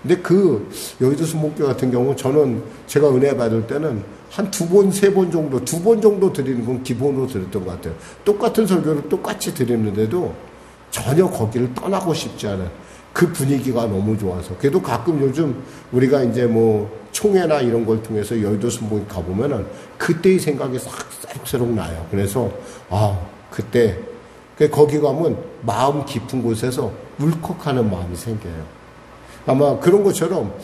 Speaker 1: 근데 그 여의도 순복음교회 같은 경우 저는 제가 은혜 받을 때는 한 두 번, 세 번 정도 드리는 건 기본으로 드렸던 것 같아요. 똑같은 설교를 똑같이 드리는데도 전혀 거기를 떠나고 싶지 않은 그 분위기가 너무 좋아서. 그래도 가끔 요즘 우리가 이제 뭐 총회나 이런 걸 통해서 여의도 순복음 가보면은 그때의 생각이 싹 새록새록 나요. 그래서 그때 거기 가면 마음 깊은 곳에서 울컥하는 마음이 생겨요. 아마 그런 것처럼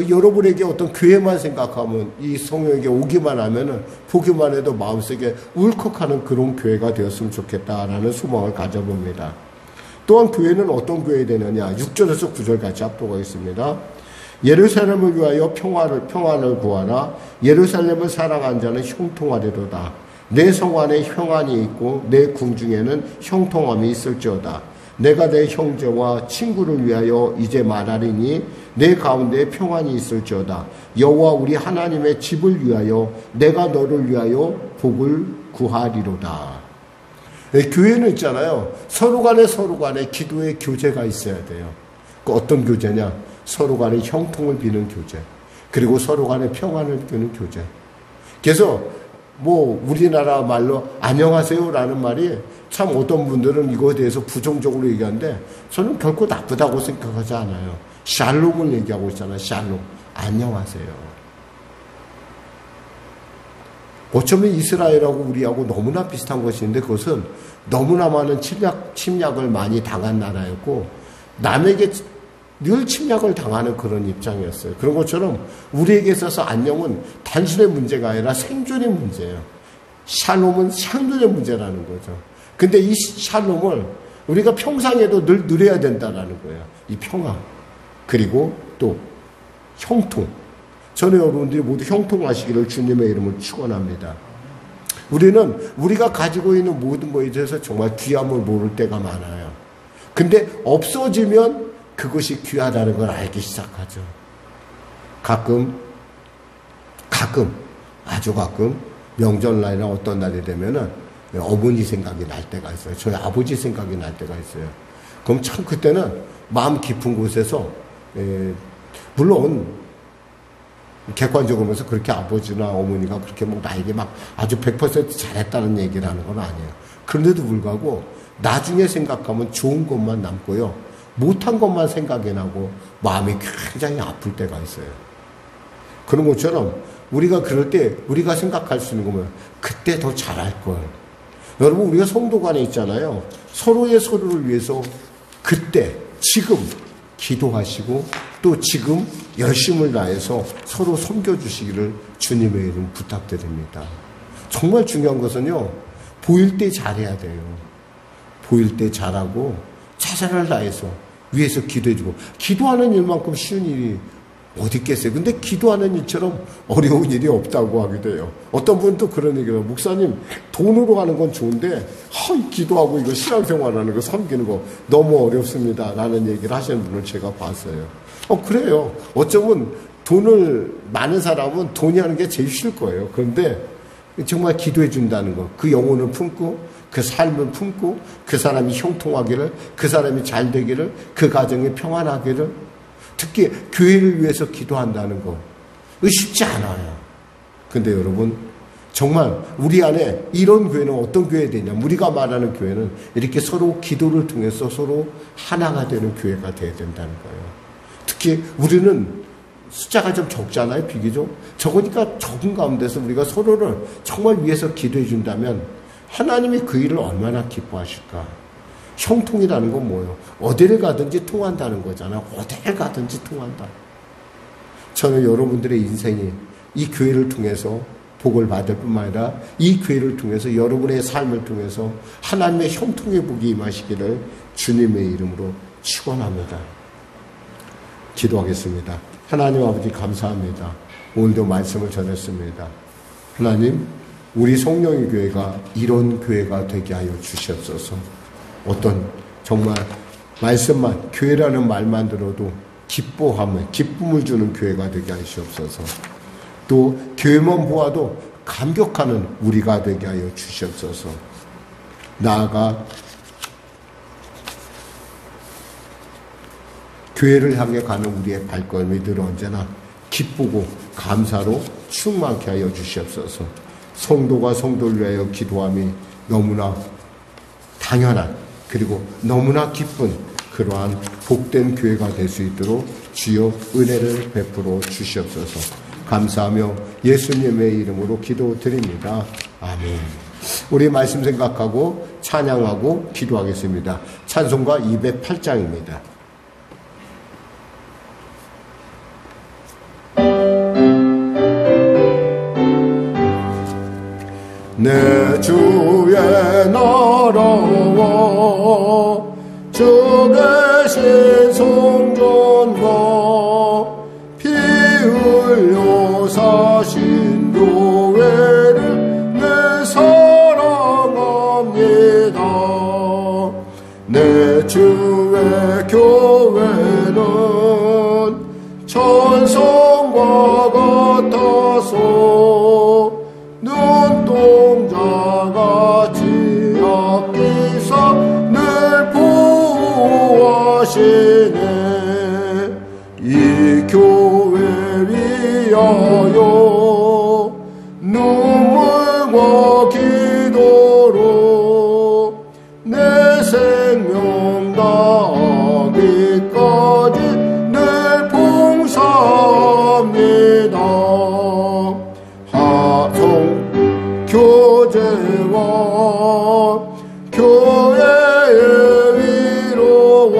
Speaker 1: 여러분에게 어떤 교회만 생각하면 이 성령에게 오기만 하면은 보기만 해도 마음속에 울컥하는 그런 교회가 되었으면 좋겠다라는 소망을 가져봅니다. 또한 교회는 어떤 교회 되느냐? 6절에서 9절 같이 합독하겠습니다. 예루살렘을 위하여 평안을 구하라. 예루살렘을 사랑한 자는 형통하리로다. 내 성 안에 평안이 있고 내 궁중에는 형통함이 있을지어다. 내가 내 형제와 친구를 위하여 이제 말하리니 내 가운데 평안이 있을지어다. 여호와 우리 하나님의 집을 위하여 내가 너를 위하여 복을 구하리로다. 교회는 있잖아요. 서로 간에 기도의 교제가 있어야 돼요. 그 어떤 교제냐? 서로 간에 형통을 비는 교제. 그리고 서로 간에 평안을 비는 교제. 그래서 뭐 우리나라 말로 안녕하세요라는 말이 참 어떤 분들은 이거에 대해서 부정적으로 얘기하는데 저는 결코 나쁘다고 생각하지 않아요. 샬롬을 얘기하고 있잖아요. 샬롬. 안녕하세요. 어쩌면 이스라엘하고 우리하고 너무나 비슷한 것이 있는데 그것은 너무나 많은 침략을 많이 당한 나라였고 남에게 늘 침략을 당하는 그런 입장이었어요. 그런 것처럼 우리에게 있어서 안녕은 단순의 문제가 아니라 생존의 문제예요. 샬롬은 생존의 문제라는 거죠. 근데 이 샬롬을 우리가 평상에도 늘 누려야 된다는 거예요. 이 평화. 그리고 또 형통. 저는 여러분들이 모두 형통하시기를 주님의 이름으로 축원합니다. 우리는 우리가 가지고 있는 모든 것에 대해서 정말 귀함을 모를 때가 많아요. 근데 없어지면 그것이 귀하다는 걸 알기 시작하죠. 아주 가끔 명절날이나 어떤 날이 되면은 어머니 생각이 날 때가 있어요. 저희 아버지 생각이 날 때가 있어요. 그럼 참 그때는 마음 깊은 곳에서 물론 객관적으로 보면서 그렇게 아버지나 어머니가 그렇게 뭐 나에게 막 아주 100% 잘했다는 얘기를 하는 건 아니에요. 그런데도 불구하고 나중에 생각하면 좋은 것만 남고요. 못한 것만 생각이 나고 마음이 굉장히 아플 때가 있어요. 그런 것처럼 우리가 그럴 때 우리가 생각할 수 있는 거면 그때 더 잘할 걸. 여러분 우리가 성도 간에 있잖아요. 서로를 위해서 그때 지금 기도하시고 또 지금 열심을 다해서 서로 섬겨주시기를 주님의 이름 부탁드립니다. 정말 중요한 것은요. 보일 때 잘해야 돼요. 보일 때 잘하고 최선을 다해서 위해서 기도해주고 기도하는 일만큼 쉬운 일이 어디 있겠어요. 근데 기도하는 일처럼 어려운 일이 없다고 하기도 해요. 어떤 분은 또 그런 얘기를 해요. 목사님 돈으로 하는 건 좋은데 기도하고 이거 신앙생활하는 거 섬기는 거 너무 어렵습니다 라는 얘기를 하시는 분을 제가 봤어요. 그래요. 어쩌면 돈을 많은 사람은 돈이 하는 게 제일 쉬울 거예요. 그런데 정말 기도해 준다는 거, 그 영혼을 품고 그 삶을 품고 그 사람이 형통하기를, 그 사람이 잘 되기를, 그 가정이 평안하기를, 특히 교회를 위해서 기도한다는 거 쉽지 않아요. 근데 여러분 정말 우리 안에 이런 교회는 어떤 교회 되냐? 우리가 말하는 교회는 이렇게 서로 기도를 통해서 서로 하나가 되는 교회가 되어야 된다는 거예요. 특히 우리는 숫자가 좀 적잖아요. 비교적 적으니까 적은 가운데서 우리가 서로를 정말 위해서 기도해 준다면 하나님이 그 일을 얼마나 기뻐하실까. 형통이라는 건 뭐예요? 어디를 가든지 통한다는 거잖아요. 어디를 가든지 통한다. 저는 여러분들의 인생이 이 교회를 통해서 복을 받을 뿐만 아니라 이 교회를 통해서 여러분의 삶을 통해서 하나님의 형통의 복이 임하시기를 주님의 이름으로 축원합니다. 기도하겠습니다. 하나님 아버지 감사합니다. 오늘도 말씀을 전했습니다. 하나님, 우리 성령의 교회가 이런 교회가 되게 하여 주시옵소서. 어떤 정말 말씀만, 교회라는 말만 들어도 기쁨을 주는 교회가 되게 하시옵소서. 또 교회만 보아도 감격하는 우리가 되게 하여 주시옵소서. 나아가 교회를 향해 가는 우리의 발걸음이 늘 언제나 기쁘고 감사로 충만케 하여 주시옵소서. 성도가 성도를 위하여 기도함이 너무나 당연한, 그리고 너무나 기쁜 그러한 복된 교회가 될 수 있도록 주여 은혜를 베풀어 주시옵소서. 감사하며 예수님의 이름으로 기도드립니다. 아멘. 우리 말씀 생각하고 찬양하고 기도하겠습니다. 찬송가 208장입니다. 내 주의 나라와 주 계신 성전과 피 흘려 사신 교회를 내 사랑합니다. 내 주의 교회는 천성과 같아서 눈동자같이 아끼사 늘 보호하시네. 이 교회 위하여 눈물과 기도로 내 생명 다하기까지 늘 봉사합니다. 교제와 교회의 위로와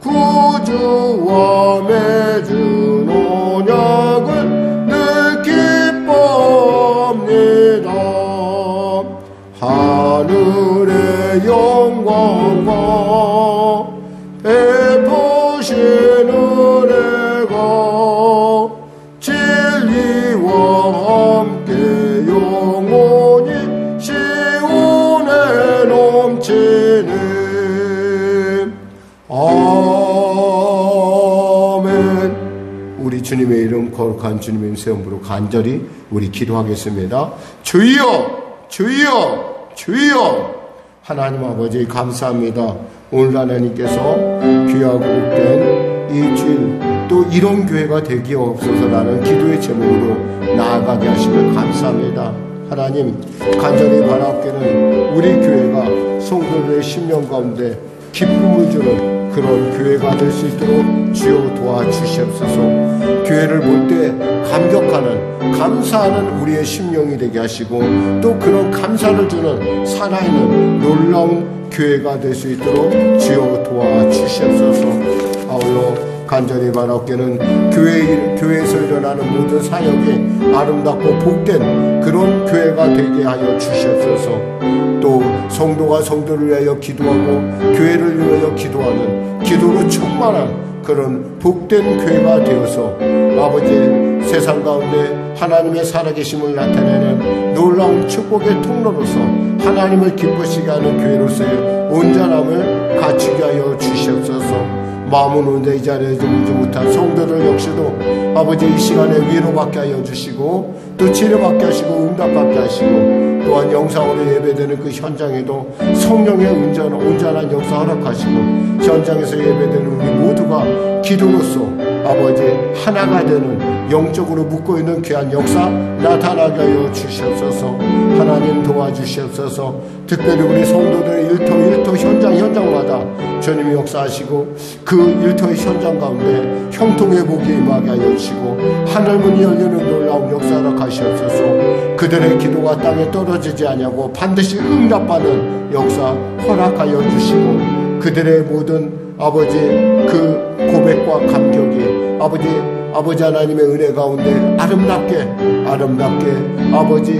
Speaker 1: 구주와 맺은 언약을 늘 기뻐합니다. 하늘의 영광과 베푸신 은혜가 진리와 함께 영원히 시온에 넘치네. 아멘. 우리 주님의 이름 거룩한 주님의 세움으로 간절히 우리 기도하겠습니다. 주여, 주여, 주여. 하나님 아버지 감사합니다. 오늘 하나님께서 귀하고 복된 이 주일 또 이런 교회가 되기 없어서라는 기도의 제목으로 나아가게 하심을 감사합니다. 하나님, 간절히 바라옵기는 우리 교회가 성도들의 심령 가운데 기쁨을 주는 그런 교회가 될 수 있도록 주여 도와주시옵소서. 교회를 볼 때 감격하는, 감사하는 우리의 심령이 되게 하시고 또 그런 감사를 주는 살아있는 놀라운 교회가 될 수 있도록 주여 도와주시옵소서. 아울러 간절히 바라옵기는 교회에서 일어나는 모든 사역이 아름답고 복된 그런 교회가 되게 하여 주시옵소서. 또 성도가 성도를 위하여 기도하고 교회를 위하여 기도하는 기도로 충만한 그런 복된 교회가 되어서 아버지 세상 가운데 하나님의 살아계심을 나타내는 놀라운 축복의 통로로서 하나님을 기쁘시게 하는 교회로서의 온전함을 갖추게 하여 주시옵소서. 마음은 온전히 이 자리에 오지 못한 성도들 역시도 아버지 이 시간에 위로받게 하여 주시고 또 치료받게 하시고 응답받게 하시고 또한 영상으로 예배되는 그 현장에도 성령의 온전한 역사 허락하시고 현장에서 예배되는 우리 모두가 기도로서 아버지 하나가 되는 영적으로 묶어있는 귀한 역사 나타나게 하여 주시옵소서. 하나님 도와주시옵소서. 특별히 우리 성도들의 일터 현장마다 주님이 역사하시고 그 일터의 현장 가운데 형통의 복이 임하게 하여 주시고 하늘문이 열리는 놀라운 역사를 가시옵소서. 그들의 기도가 땅에 떨어지지 아니하고 반드시 응답받는 역사 허락하여 주시고 그들의 모든 아버지 그 고백과 감격이 아버지 아버지 하나님의 은혜 가운데 아름답게 아버지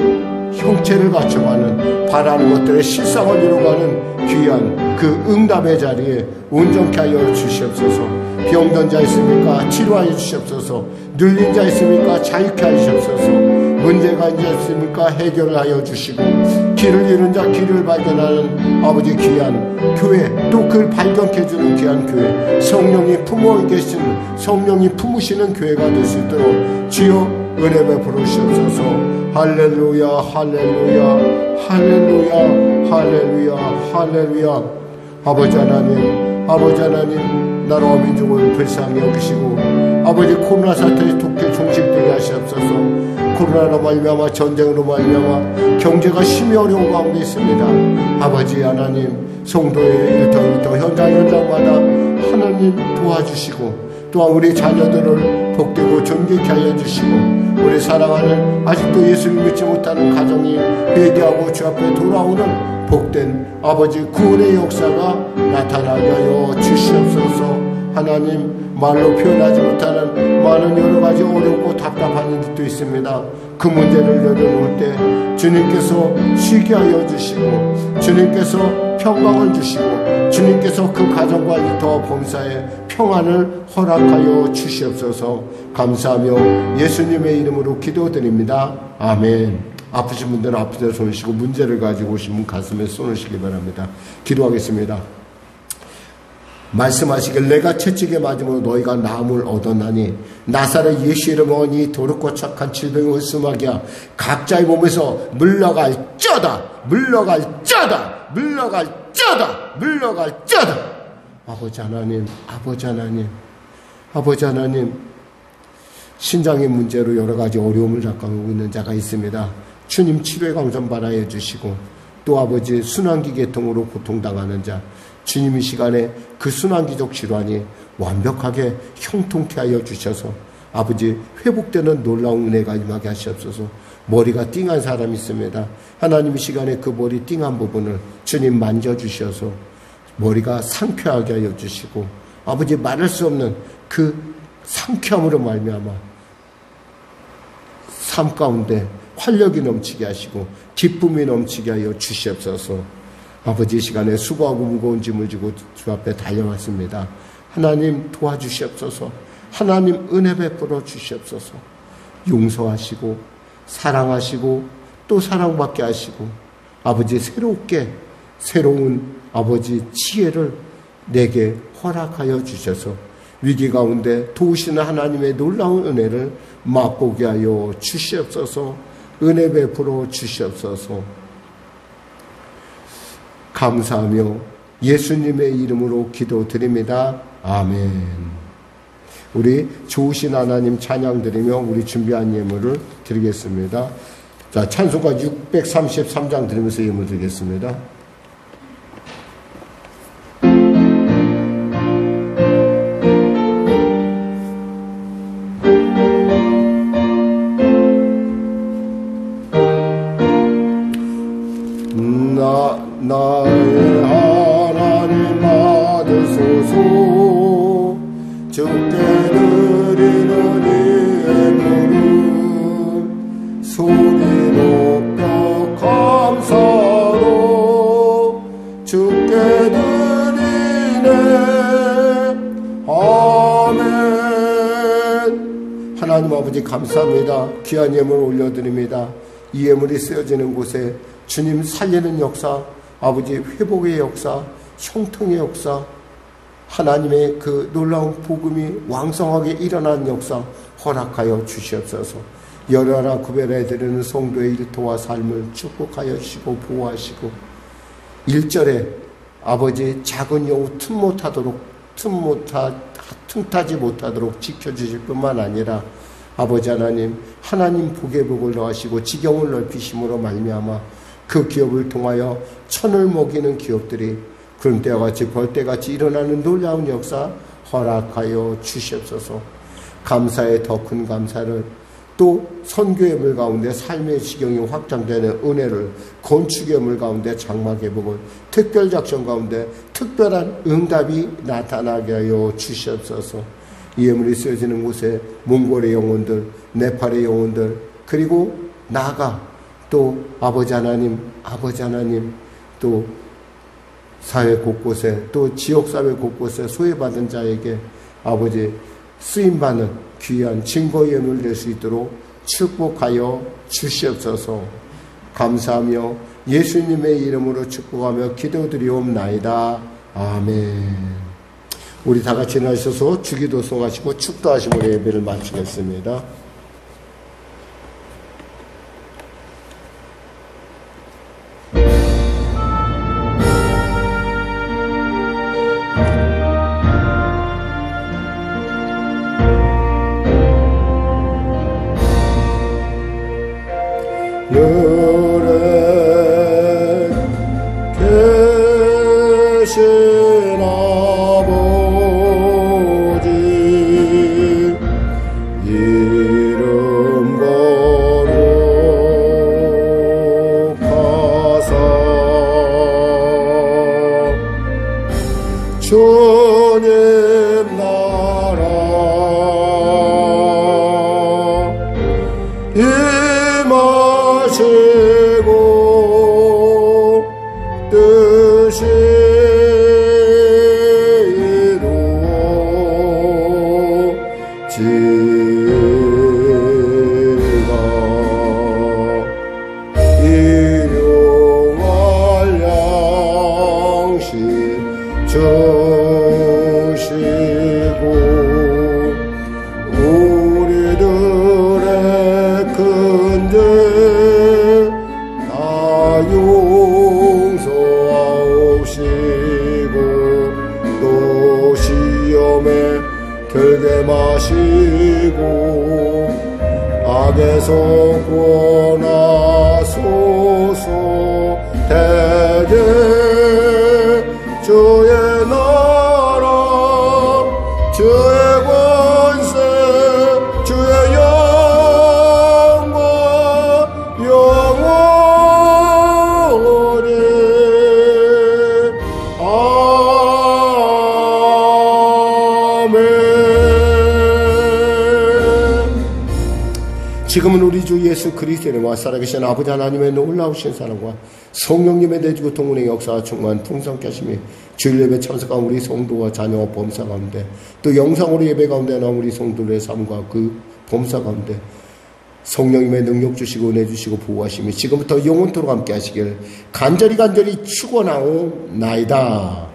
Speaker 1: 형체를 갖춰가는 바라는 것들의 실상을 이루어가는 귀한 그 응답의 자리에 온전케 하여 주시옵소서. 병든 자 있습니까? 치료하여 주시옵소서. 눌린 자 있습니까? 자유케 하시옵소서. 문제가 있습니까? 해결을 하여 주시고, 길을 잃은 자 길을 발견하는 아버지 귀한 교회, 또 그를 발견케 해주는 귀한 교회, 성령이 품어 계신, 성령이 품으시는 교회가 될 수 있도록 주여 은혜 베풀어 주시옵소서. 할렐루야 할렐루야 할렐루야 할렐루야 할렐루야. 아버지 하나님 나라와 민족을 불쌍히 여기시고, 아버지 코로나 사태의 독해 종식되게 하시옵소서. 코로나로 말미암아 전쟁으로 말미암아 경제가 심히 어려운 가운데 있습니다. 아버지 하나님, 성도의 일터일터 현장마다 하나님 도와주시고, 또한 우리 자녀들을 복되고 존귀케 하여 주시고, 우리 사랑하는 아직도 예수를 믿지 못하는 가정이 회개하고 주 앞에 돌아오는 복된 아버지 구원의 역사가 나타나게 하여 주시옵소서. 하나님, 말로 표현하지 못하는 많은 여러 가지 어렵고 답답한 일도 있습니다. 그 문제를 내려놓을 때 주님께서 쉬게 하여 주시고, 주님께서 평강을 주시고, 주님께서 그 가정과 일터와 범사에 평안을 허락하여 주시옵소서. 감사하며 예수님의 이름으로 기도드립니다. 아멘. 아프신 분들은 아픈 대로 손을 쉬고, 문제를 가지고 오신 분 가슴에 손을 쉬기 바랍니다. 기도하겠습니다. 말씀하시길 내가 채찍에 맞음으로 너희가 나음을 얻었나니 나사렛 예수 이름으로 이 더럽고 착한 질병을 심하게 각자의 몸에서 물러갈쩌다. 아버지 하나님, 신장의 문제로 여러 가지 어려움을 겪고 있는 자가 있습니다. 주님 치료의 강선 받아해 주시고, 또 아버지 순환기 계통으로 고통당하는 자, 주님 이 시간에 그 순환기적 질환이 완벽하게 형통케 하여 주셔서 아버지 회복되는 놀라운 은혜가 임하게 하시옵소서. 머리가 띵한 사람이 있습니다. 하나님 이 시간에 그 머리 띵한 부분을 주님 만져주셔서 머리가 상쾌하게 하여 주시고, 아버지 말할 수 없는 그 상쾌함으로 말미암아 삶 가운데 활력이 넘치게 하시고 기쁨이 넘치게 하여 주시옵소서. 아버지 시간에 수고하고 무거운 짐을 지고 주 앞에 달려왔습니다. 하나님 도와주시옵소서. 하나님 은혜 베풀어 주시옵소서. 용서하시고 사랑하시고 또 사랑받게 하시고, 아버지 새로운 아버지 지혜를 내게 허락하여 주셔서 위기 가운데 도우시는 하나님의 놀라운 은혜를 맛보게 하여 주시옵소서. 은혜 베풀어 주시옵소서. 감사하며 예수님의 이름으로 기도드립니다. 아멘. 우리 좋으신 하나님 찬양 드리며 우리 준비한 예물을 드리겠습니다. 자, 찬송가 633장 드리면서 예물 드리겠습니다. 나의 하나님 받으소서. 주께 드리는 예물은 소리 높여 감사로 주께 드리네. 아멘. 하나님 아버지 감사합니다. 귀한 예물 올려드립니다. 이 예물이 쓰여지는 곳에 주님 살리는 역사, 아버지 회복의 역사, 형통의 역사, 하나님의 그 놀라운 복음이 왕성하게 일어난 역사 허락하여 주시옵소서. 열하나 구별해 드리는 성도의 일터와 삶을 축복하여 주시고 보호하시고, 1절에 아버지 작은 여우 틈타지 못하도록 지켜주실 뿐만 아니라 아버지 하나님 복의 복을 더하시고 지경을 넓히심으로 말미암아 그 기업을 통하여 천을 먹이는 기업들이 그런 때와 같이 벌떼같이 일어나는 놀라운 역사 허락하여 주시옵소서. 감사에 더 큰 감사를, 또 선교의 물 가운데 삶의 지경이 확장되는 은혜를, 건축의 물 가운데 장막의 복을, 특별작전 가운데 특별한 응답이 나타나게 하여 주시옵소서. 이 예물이 쓰여지는 곳에 몽골의 영혼들, 네팔의 영혼들, 그리고 나아가 또 아버지 하나님, 또 사회 곳곳에, 또 지역사회 곳곳에 소외받은 자에게 아버지 쓰임받는 귀한 증거 예물 될 수 있도록 축복하여 주시옵소서. 감사하며 예수님의 이름으로 축복하며 기도드리옵나이다. 아멘. 우리 다 같이 일어나셔서 주기도 송하시고 축도하시고 예배를 마치겠습니다.
Speaker 2: 주님 나라 임하시고 뜻이 이루어지리라. 일용할 양식 주시고 우리들의 큰죄 다 용서하옵시고 또 시험에 들게 마시고 악에서 구원하소서. 대대 주의 나라 주의 권세 주의 영광 영원히 아멘.
Speaker 1: 지금은 우리 주 예수 그리스도의 이름과 살아계신 아버지 하나님의 놀라우신 사랑과 성령님의 내주고 통운의 역사와 충만 풍성케 하심이 주일 예배 참석한 우리 성도와 자녀와 범사 가운데 또 영상으로 예배 가운데 나온 우리 성도들의 삶과 그 범사 가운데 성령님의 능력 주시고 은혜 주시고 보호하심이 지금부터 영원토록 함께 하시길 간절히 축원하옵나이다.